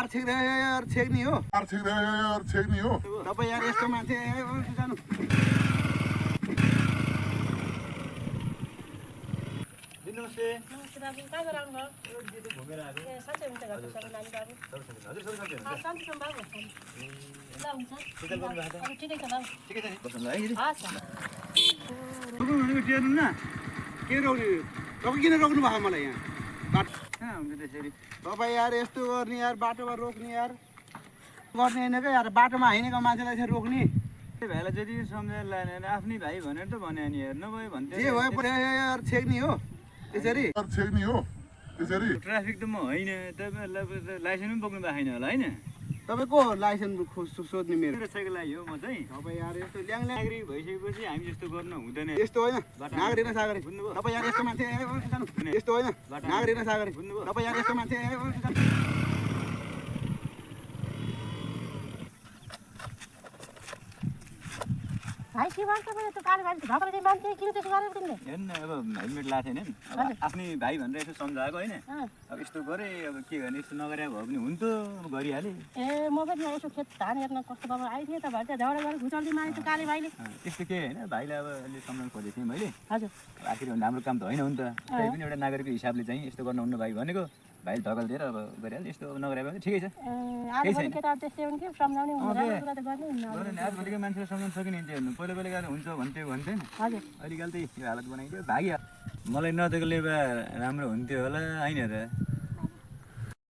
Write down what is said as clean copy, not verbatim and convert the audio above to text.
छेक्ने हो तपाईँ यार यस्तो मान्छे जानु नमस्ते नमस्ते बाबु कहाँबाट आउनुभयो घुमेर आएको ए सन्चै हुन्छ घरको सबै नानी बाबु हजुर सबै सन्चै हुनुहुन्छ सन्चै छौँ बाबु ल हुन्छ शीतल बन्नु भएको छ अरू ठिकै छ बाबु ठिकै छ नि बस्नु है दिदी हस् तपाईँ भनेको टेर्नु न के रोक्ने तपाईँ किन रोक्नु भएको मलाई यहाँ बाटो कहाँ हुन्छ त्यसरी तपाईँ यार यस्तो गर्ने यार बाटोमा रोक्ने यार गर्ने होइन क्या यार बाटोमा हिँडेको मान्छेलाई यसरी रोक्ने भाइलाई जति सम्झाएर लाने आफ्नै भाइ भनेर त भने नि हेर्नु भयो भन्थ्यो जे भयो पुरै यार छेक्ने हो त्यसरी ट्राफिक त म होइन तपाईँहरूलाई लाइसेन्स पनि बोक्नु भएको छैन होला होइन तपाईँको लाइसेन्स सोध्ने मेरो मोटरसाइकल लागि हो म चाहिँ तपाईँ यार यस्तो ल्याङ नागरिक भइसकेपछि हामी जस्तो गर्न हुँदैन यस्तो होइन नागरिक न सागरी बुझ्नुभयो? तपाईँ यार यस्तो मान्छे जानु यस्तो होइन नागरिक न सागरी बुझ्नुभयो? तपाईँ यार यस्तो मान्छे जानु भाइ के भन्छ तपाईँ त्यो कालो भाइ ढकल चाहिँ मान्छे किन त्यसो गरेको तिमीले हेर्नु अब हेलमेट लाएको थिएन नि अब आफ्नै भाइ भनेर यसो सम्झाएको होइन अब यस्तो गरेँ अब के गर्ने यस्तो नगरे भए पनि हुन्थ्यो अब गरिहालेँ ए म पनि यसो खेत धान हेर्न कस्तो बाबु आइथिएँ त भएर झगडा गरेर घुचाल्दै मारे त्यो काले भाइले त्यस्तो केही होइन भाइलाई अब अलि सम्झाउनु खोजेको थिएँ मैले हजुर आखिर हाम्रो काम त होइन हो नि त त्यही पनि एउटा नागरिकको हिसाबले चाहिँ यस्तो गर्नुहुन्न भाइ भनेको भाइले धकल दिएर अब गरिहाल्यो यस्तो नगरे भने ठिकै छ आजभोलि केटा त्यस्तै हुन् कि सम्झाउने राम्रो कुरा त गर्ने हुन्न आजभोलिको मान्छेलाई सम्झाउन सकिने हुन्छ हेर्नु पहिला पहिला गाह्रो हुन्छ भन्थ्यो भन्थेन हजुर अलिकति यो हालत बनाइदियो भाग्यो मलाई नदेखेकोले भए राम्रो हुन्थ्यो होला होइन र